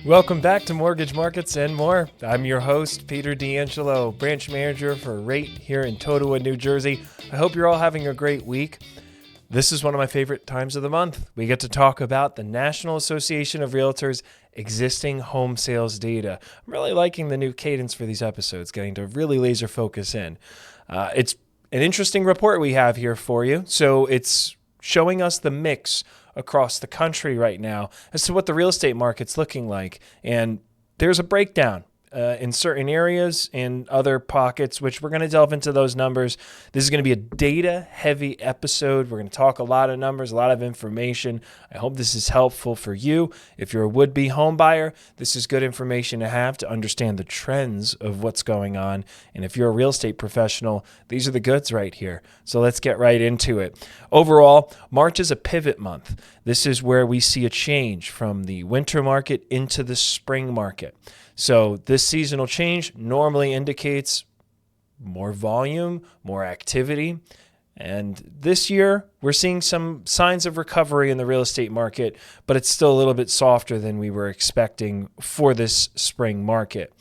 Welcome back to Mortgage Markets and More. I'm your host, Peter D'Angelo, branch manager for Rate here in Totowa, New Jersey. I hope you're all having a great week. This is one of my favorite times of the month. We get to talk about the National Association of Realtors' existing home sales data. I'm really liking the new cadence for these episodes, getting to really laser focus in. It's an interesting report we have here for you. So it's showing us the mix across the country right now as to what the real estate market's looking like. And there's a breakdown in certain areas and other pockets, which we're going to delve into those numbers. This is going to be a data-heavy episode. We're going to talk a lot of numbers, a lot of information. I hope this is helpful for you. If you're a would-be home buyer, this is good information to have to understand the trends of what's going on. And if you're a real estate professional, these are the goods right here. So let's get right into it. Overall, March is a pivot month. This is where we see a change from the winter market into the spring market. So this seasonal change normally indicates more volume, more activity. And this year, we're seeing some signs of recovery in the real estate market, but it's still a little bit softer than we were expecting for this spring market.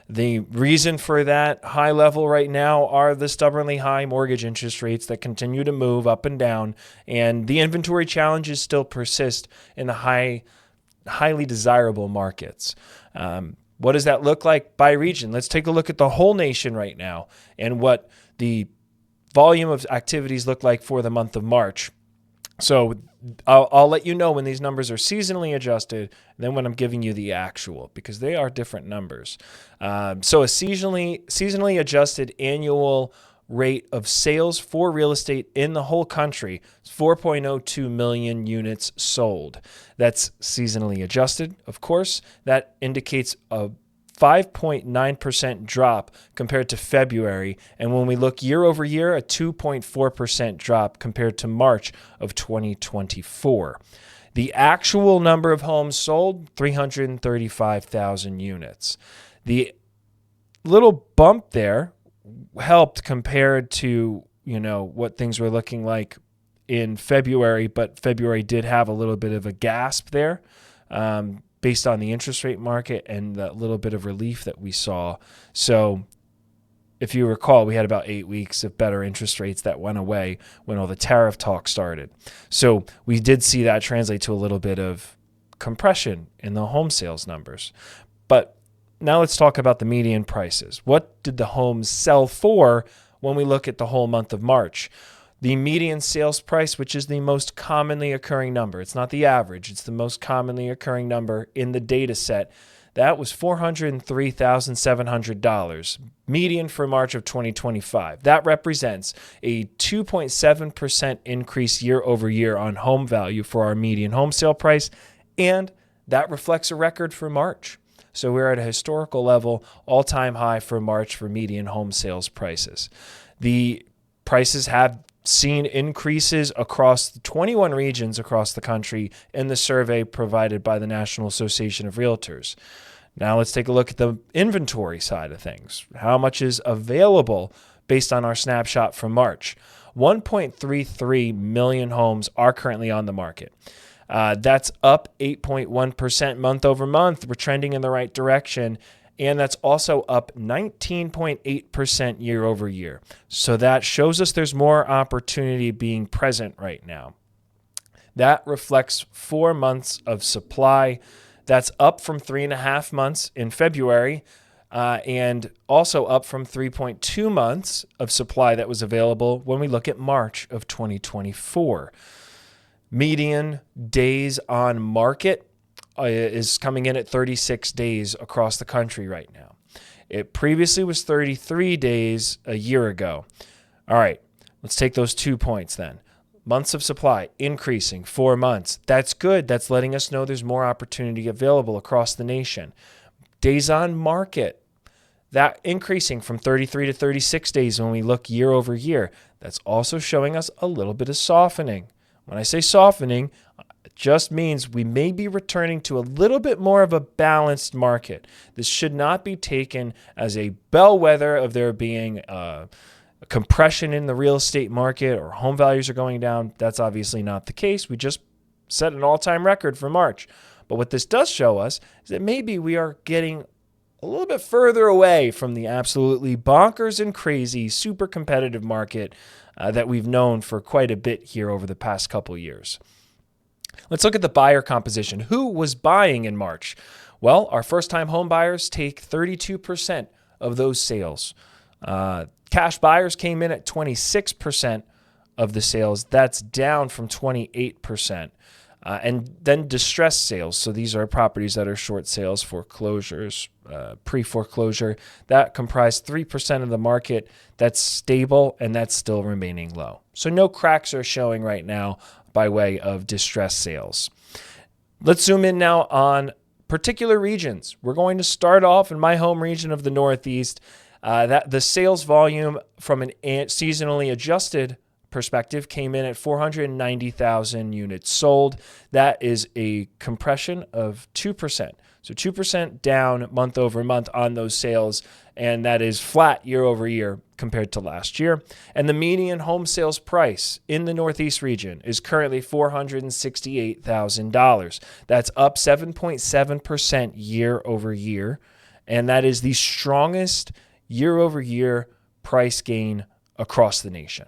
The reason for that high level right now are the stubbornly high mortgage interest rates that continue to move up and down, and the inventory challenges still persist in the highly desirable markets. What does that look like by region? Let's take a look at the whole nation right now and what the volume of activities look like for the month of March. So I'll let you know when these numbers are seasonally adjusted, and then when I'm giving you the actual, because they are different numbers. So a seasonally adjusted annual rate of sales for real estate in the whole country is 4.02 million units sold. That's seasonally adjusted, of course. That indicates a 5.9% drop compared to February. And when we look year over year, a 2.4% drop compared to March of 2024. The actual number of homes sold, 335,000 units. The little bump there helped compared to, what things were looking like in February, but February did have a little bit of a gasp there based on the interest rate market and the little bit of relief that we saw. So if you recall, we had about 8 weeks of better interest rates that went away when all the tariff talk started. So we did see that translate to a little bit of compression in the home sales numbers. But now let's talk about the median prices. What did the homes sell for when we look at the whole month of March? The median sales price, which is the most commonly occurring number. It's not the average. It's the most commonly occurring number in the data set. That was $403,700, median for March of 2025. That represents a 2.7% increase year over year on home value for our median home sale price, and that reflects a record for March. So we're at a historical level, all-time high for March for median home sales prices. The prices have seen increases across the 21 regions across the country in the survey provided by the National Association of Realtors. Now let's take a look at the inventory side of things. How much is available based on our snapshot from March? 1.33 million homes are currently on the market. That's up 8.1% month over month. We're trending in the right direction. And that's also up 19.8% year over year. So that shows us there's more opportunity being present right now. That reflects 4 months of supply. That's up from 3.5 months in February, and also up from 3.2 months of supply that was available when we look at March of 2024. Median days on market is coming in at 36 days across the country right now. It previously was 33 days a year ago. All right, let's take those 2 points then. Months of supply increasing 4 months. That's good. That's letting us know there's more opportunity available across the nation. Days on market, that increasing from 33 to 36 days when we look year over year. That's also showing us a little bit of softening. When I say softening, it just means we may be returning to a little bit more of a balanced market. This should not be taken as a bellwether of there being a compression in the real estate market or home values are going down. That's obviously not the case. We just set an all-time record for March. But what this does show us is that maybe we are getting a little bit further away from the absolutely bonkers and crazy, super competitive market that we've known for quite a bit here over the past couple years. Let's look at the buyer composition. Who was buying in March? Well, our first-time home buyers take 32% of those sales. Cash buyers came in at 26% of the sales. That's down from 28%. And then distressed sales. So these are properties that are short sales, foreclosures, pre-foreclosure. That comprise 3% of the market. That's stable, and that's still remaining low. So no cracks are showing right now by way of distressed sales. Let's zoom in now on particular regions. We're going to start off in my home region of the Northeast. That the sales volume from an seasonally adjusted perspective came in at 490,000 units sold. That is a compression of 2%. So 2% down month over month on those sales, and that is flat year over year compared to last year. And the median home sales price in the Northeast region is currently $468,000. That's up 7.7% year over year, and that is the strongest year over year price gain across the nation.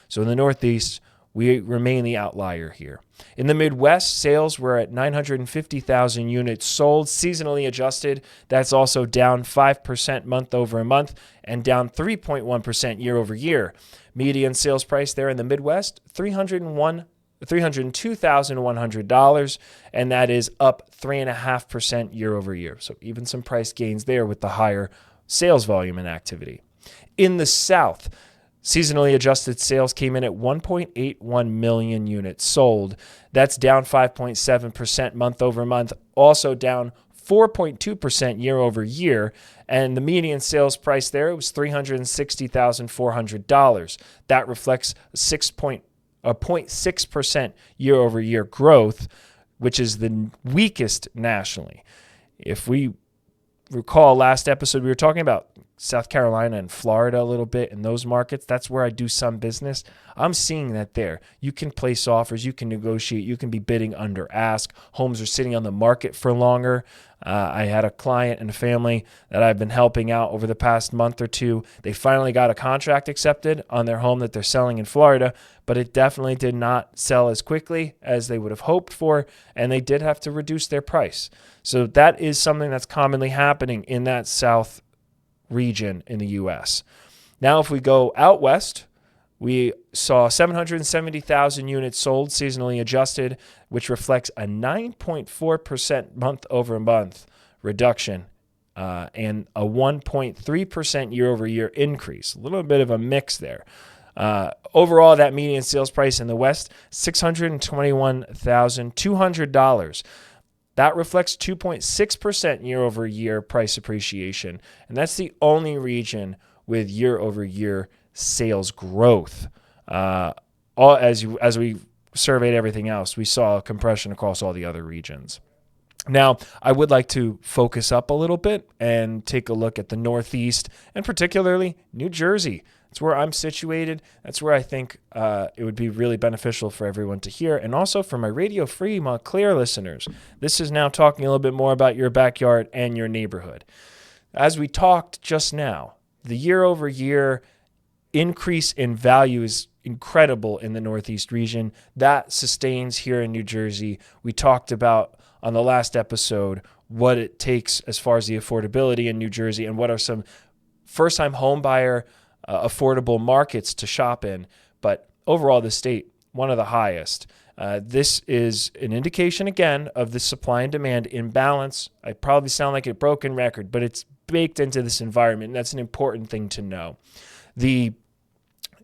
So in the Northeast, we remain the outlier here. In the Midwest, sales were at 950,000 units sold, seasonally adjusted. That's also down 5% month over month and down 3.1% year over year. Median sales price there in the Midwest, $302,100, and that is up 3.5% year over year. So even some price gains there with the higher sales volume and activity. In the South, seasonally adjusted sales came in at 1.81 million units sold. That's down 5.7% month over month, also down 4.2% year over year. And the median sales price there was $360,400. That reflects a 0.6% year over year growth, which is the weakest nationally. If we recall last episode, we were talking about South Carolina and Florida a little bit in those markets. That's where I do some business. I'm seeing that there. You can place offers. You can negotiate. You can be bidding under ask. Homes are sitting on the market for longer. I had a client and a family that I've been helping out over the past month or two. They finally got a contract accepted on their home that they're selling in Florida, but it definitely did not sell as quickly as they would have hoped for, and they did have to reduce their price. So that is something that's commonly happening in that South region in the U.S. Now, if we go out west, we saw 770,000 units sold, seasonally adjusted, which reflects a 9.4% month over month reduction and a 1.3% year over year increase. A little bit of a mix there. Overall, that median sales price in the West, $621,200. That reflects 2.6% year over year price appreciation. And that's the only region with year over year sales growth. As we surveyed everything else, we saw a compression across all the other regions. Now, I would like to focus up a little bit and take a look at the Northeast and particularly New Jersey. That's where I'm situated. That's where I think it would be really beneficial for everyone to hear. And also for my Radio Free Montclair listeners, this is now talking a little bit more about your backyard and your neighborhood. As we talked just now, the year-over-year increase in value is incredible in the Northeast region. That sustains here in New Jersey. We talked about on the last episode what it takes as far as the affordability in New Jersey and what are some first-time home buyer affordable markets to shop in. But overall, the state, one of the highest. This is an indication, again, of the supply and demand imbalance. I probably sound like a broken record, but it's baked into this environment, and that's an important thing to know. The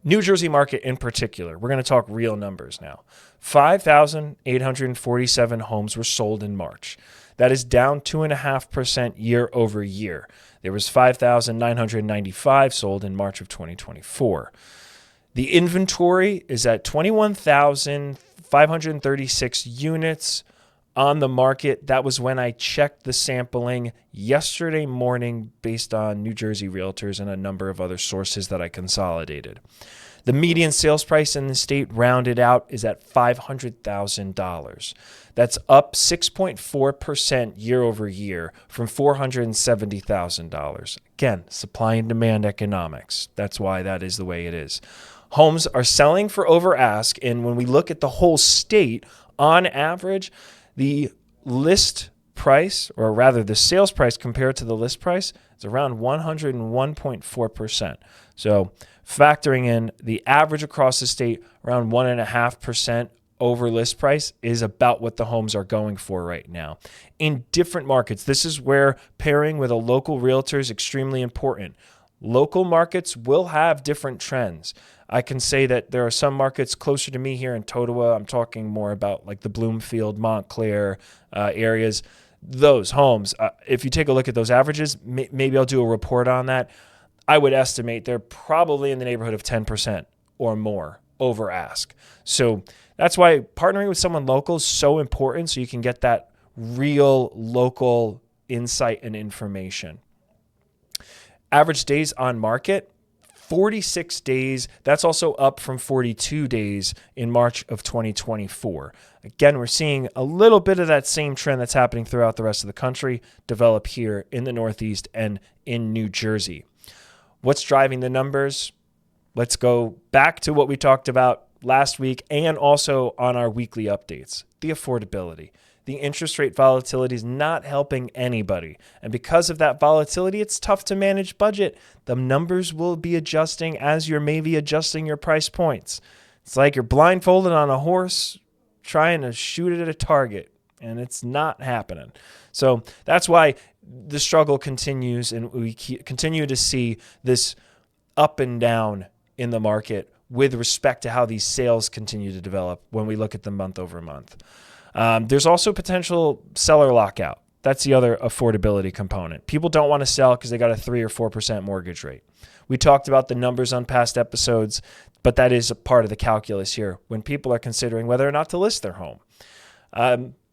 New Jersey market in particular, we're going to talk real numbers now. 5,847 homes were sold in March. That is down 2.5% year over year. There was 5,995 sold in March of 2024. The inventory is at 21,536 units on the market. That was when I checked the sampling yesterday morning based on New Jersey Realtors and a number of other sources that I consolidated. The median sales price in the state rounded out is at $500,000. That's up 6.4% year over year from $470,000. Again, supply and demand economics. That's why that is the way it is. Homes are selling for over ask, and when we look at the whole state, on average, the list price, or rather the sales price compared to the list price, is around 101.4%. So factoring in the average across the state, around 1.5% over list price is about what the homes are going for right now. In different markets, this is where pairing with a local realtor is extremely important. Local markets will have different trends. I can say that there are some markets closer to me here in Totowa. I'm talking more about like the Bloomfield, Montclair areas. Those homes, if you take a look at those averages, maybe I'll do a report on that. I would estimate they're probably in the neighborhood of 10% or more over ask. So that's why partnering with someone local is so important, so you can get that real local insight and information. Average days on market, 46 days. That's also up from 42 days in March of 2024. Again, we're seeing a little bit of that same trend that's happening throughout the rest of the country develop here in the Northeast and in New Jersey. What's driving the numbers? Let's go back to what we talked about last week and also on our weekly updates. The affordability. The interest rate volatility is not helping anybody. And because of that volatility, it's tough to manage budget. The numbers will be adjusting as you're maybe adjusting your price points. It's like you're blindfolded on a horse trying to shoot it at a target, and it's not happening. So that's why the struggle continues, and we continue to see this up and down in the market with respect to how these sales continue to develop when we look at them month over month. There's also potential seller lockout. That's the other affordability component. People don't want to sell because they got a 3 or 4% mortgage rate. We talked about the numbers on past episodes, but that is a part of the calculus here when people are considering whether or not to list their home.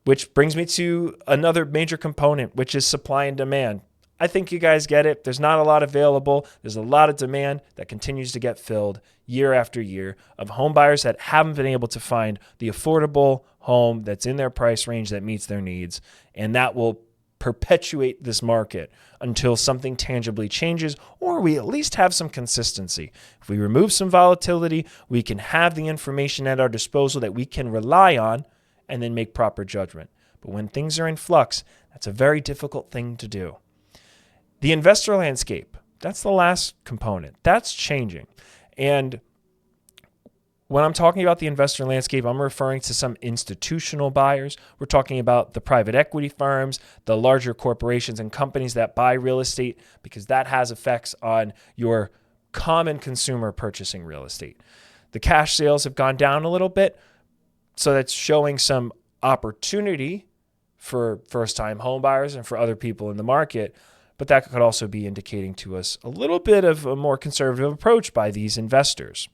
Which brings me to another major component, which is supply and demand. I think you guys get it. There's not a lot available. There's a lot of demand that continues to get filled year after year of home buyers that haven't been able to find the affordable home that's in their price range that meets their needs. And that will perpetuate this market until something tangibly changes, or we at least have some consistency. If we remove some volatility, we can have the information at our disposal that we can rely on and then make proper judgment. But when things are in flux, that's a very difficult thing to do. The investor landscape, that's the last component. That's changing. And when I'm talking about the investor landscape, I'm referring to some institutional buyers. We're talking about the private equity firms, the larger corporations and companies that buy real estate, because that has effects on your common consumer purchasing real estate. The cash sales have gone down a little bit, so that's showing some opportunity for first-time home buyers and for other people in the market. But that could also be indicating to us a little bit of a more conservative approach by these investors.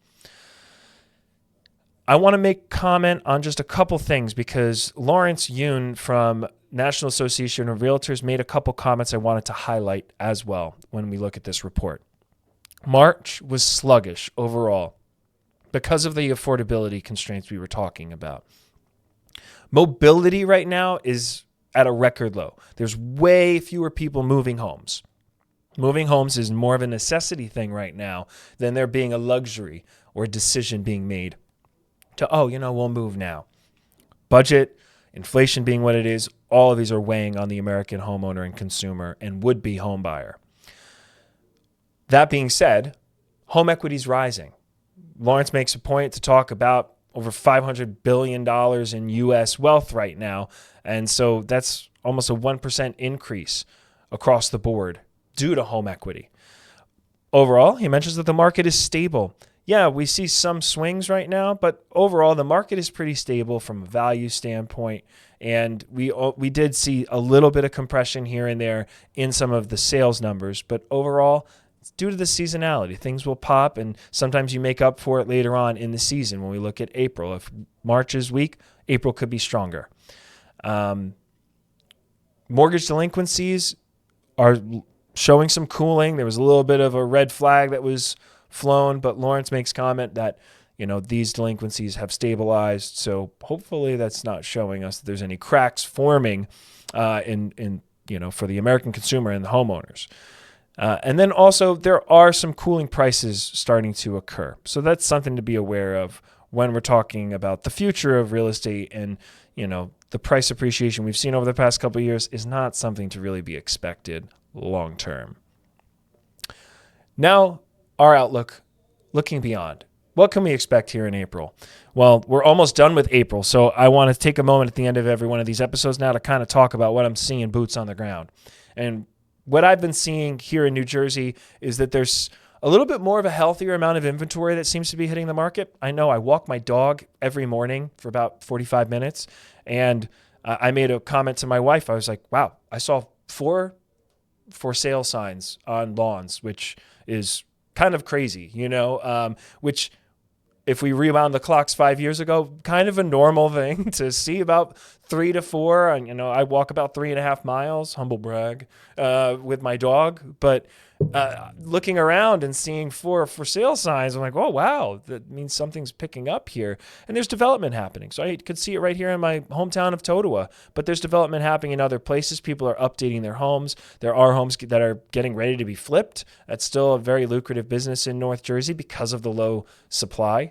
I want to make comment on just a couple things because Lawrence Yoon from National Association of Realtors made a couple comments I wanted to highlight as well when we look at this report. March was sluggish overall because of the affordability constraints we were talking about. Mobility right now is at a record low. There's way fewer people moving homes. Moving homes is more of a necessity thing right now than there being a luxury or a decision being made to, we'll move now. Budget, inflation being what it is, all of these are weighing on the American homeowner and consumer and would-be home buyer. That being said, home equity is rising. Lawrence makes a point to talk about over $500 billion in U.S. wealth right now. And so that's almost a 1% increase across the board due to home equity. Overall, he mentions that the market is stable. Yeah, we see some swings right now, but overall, the market is pretty stable from a value standpoint. And we did see a little bit of compression here and there in some of the sales numbers, but overall, due to the seasonality, things will pop, and sometimes you make up for it later on in the season when we look at April. If March is weak, April could be stronger. Mortgage delinquencies are showing some cooling. There was a little bit of a red flag that was flown, but Lawrence makes comment that, these delinquencies have stabilized. So hopefully that's not showing us that there's any cracks forming in for the American consumer and the homeowners. And then also there are some cooling prices starting to occur. So that's something to be aware of when we're talking about the future of real estate. And, the price appreciation we've seen over the past couple of years is not something to really be expected long term. Now, our outlook, looking beyond. What can we expect here in April? Well, we're almost done with April, so I want to take a moment at the end of every one of these episodes now to kind of talk about what I'm seeing boots on the ground. And what I've been seeing here in New Jersey is that there's a little bit more of a healthier amount of inventory that seems to be hitting the market. I know I walk my dog every morning for about 45 minutes, and I made a comment to my wife. I was like, wow, I saw 4 for sale signs on lawns, which is kind of crazy, which if we rewound the clocks 5 years ago, kind of a normal thing to see, about 3 to 4. And, I walk about 3.5 miles, humble brag, with my dog. But looking around and seeing 4 for sale signs, I'm like, oh, wow, that means something's picking up here. And there's development happening. So I could see it right here in my hometown of Totowa, but there's development happening in other places. People are updating their homes. There are homes that are getting ready to be flipped. That's still a very lucrative business in North Jersey because of the low supply.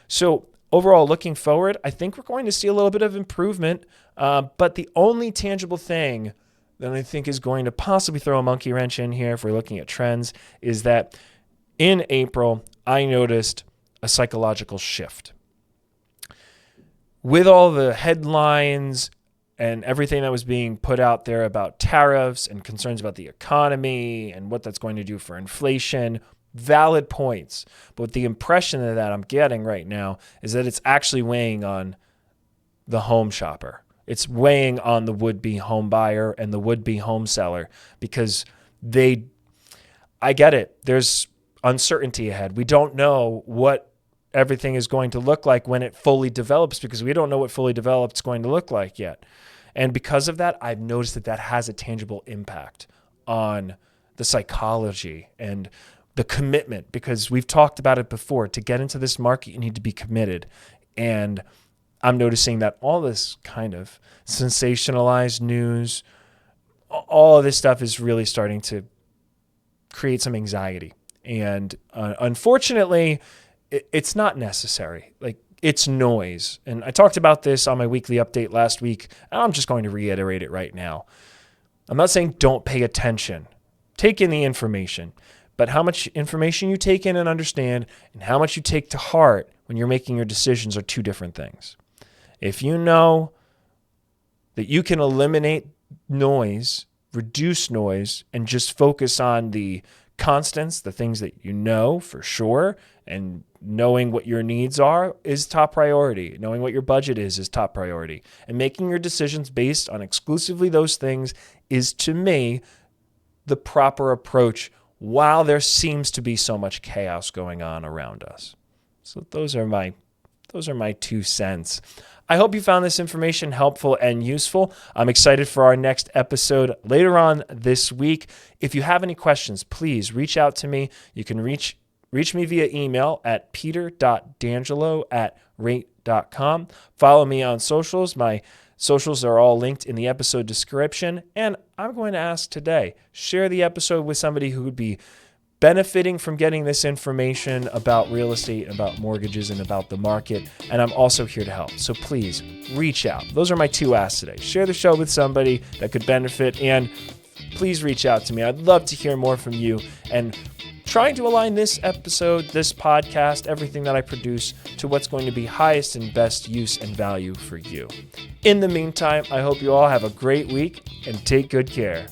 So overall, looking forward, I think we're going to see a little bit of improvement. But the only tangible thing that I think is going to possibly throw a monkey wrench in here if we're looking at trends is that in April, I noticed a psychological shift. With all the headlines and everything that was being put out there about tariffs and concerns about the economy and what that's going to do for inflation, valid points. But the impression that I'm getting right now is that it's actually weighing on the home shopper. It's weighing on the would-be home buyer and the would-be home seller because I get it. There's uncertainty ahead. We don't know what everything is going to look like when it fully develops because we don't know what fully developed is going to look like yet. And because of that, I've noticed that has a tangible impact on the psychology and the commitment, because we've talked about it before. To get into this market, you need to be committed. And I'm noticing that all this kind of sensationalized news, all of this stuff is really starting to create some anxiety. And unfortunately, it's not necessary. Like, it's noise. And I talked about this on my weekly update last week, and I'm just going to reiterate it right now. I'm not saying don't pay attention. Take in the information. But how much information you take in and understand and how much you take to heart when you're making your decisions are two different things. If you know that you can eliminate noise, reduce noise, and just focus on the constants, the things that you know for sure, and knowing what your needs are is top priority. Knowing what your budget is top priority. And making your decisions based on exclusively those things is, to me, the proper approach while there seems to be so much chaos going on around us. So those are my 2 cents. I hope you found this information helpful and useful. I'm excited for our next episode later on this week. If you have any questions, please reach out to me. You can reach me via email at peter.d'angelo@rate.com. Follow me on socials. My socials are all linked in the episode description. And I'm going to ask today, share the episode with somebody who would be benefiting from getting this information about real estate, about mortgages, and about the market. And I'm also here to help. So please reach out. Those are my 2 asks today. Share the show with somebody that could benefit, and please reach out to me. I'd love to hear more from you and trying to align this episode, this podcast, everything that I produce to what's going to be highest and best use and value for you. In the meantime, I hope you all have a great week and take good care.